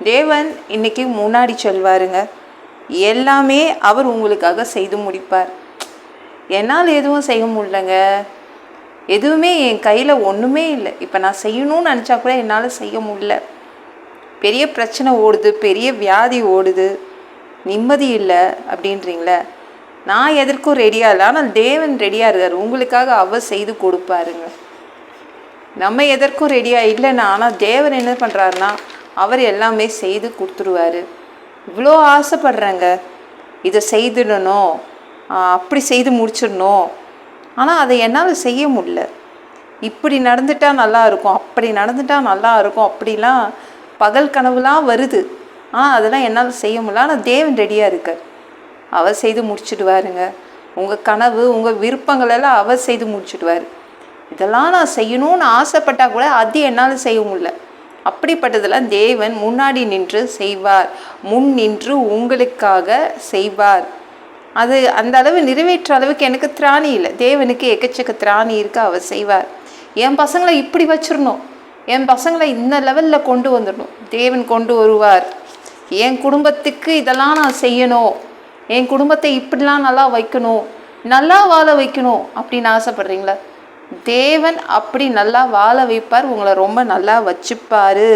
தேவன் இன்னைக்கு முன்னாடி சொல்வாருங்க. எல்லாமே அவர் உங்களுக்காக செய்து முடிப்பார். என்னால் எதுவும் செய்ய முடியலங்க, எதுவுமே என் கையில் ஒன்றுமே இல்லை, இப்போ நான் செய்யணும்னு நினச்சா கூட என்னால் செய்ய முடியல, பெரிய பிரச்சனை ஓடுது, பெரிய வியாதி ஓடுது, நிம்மதி இல்லை அப்படின்றீங்களே, நான் எதற்கும் ரெடியாக இல்லை. ஆனால் தேவன் ரெடியாக இருக்கார், உங்களுக்காக அவர் செய்து கொடுப்பாருங்க. நம்ம எதற்கும் ரெடியாக இல்லைன்னா, ஆனால் தேவன் என்ன பண்ணுறாருன்னா அவர் எல்லாமே செய்து கொடுத்துருவார். இவ்வளோ ஆசைப்படுறேங்க, இதை செய்துடணும், அப்படி செய்து முடிச்சிடணும், ஆனால் அதை என்னால் செய்ய முடியல. இப்படி நடந்துட்டால் நல்லா இருக்கும், அப்படி நடந்துட்டால் நல்லா இருக்கும், அப்படிலாம் பகல் கனவுலாம் வருது. அதெல்லாம் என்னால் செய்ய முடியல. ஆனால் தேவன் ரெடியாக இருக்கார், அவர் செய்து முடிச்சுடுவாருங்க. உங்கள் கனவு, உங்கள் விருப்பங்களெல்லாம் அவர் செய்து முடிச்சுடுவார். இதெல்லாம் நான் செய்யணும்னு ஆசைப்பட்டால் கூட அது என்னால் செய்ய முடியல. அப்படிப்பட்டதெல்லாம் தேவன் முன்னாடி நின்று செய்வார், முன் நின்று உங்களுக்காக செய்வார். அது அந்த அளவு நிறைவேற்ற அளவுக்கு எனக்கு திராணி இல்லை, தேவனுக்கு எக்கச்சக்க திராணி இருக்கு, அவர் செய்வார். என் பசங்களை இப்படி வச்சிடணும், என் பசங்களை இந்த லெவலில் கொண்டு வந்துடணும், தேவன் கொண்டு வருவார். என் குடும்பத்துக்கு இதெல்லாம் நான் செய்யணும், என் குடும்பத்தை இப்படிலாம் நல்லா வைக்கணும், நல்லா வாழ வைக்கணும் அப்படின்னு ஆசைப்படுறீங்களா? தேவன் அப்படி நல்லா வாழ வைப்பார், உங்களை ரொம்ப நல்லா வச்சுப்பார்.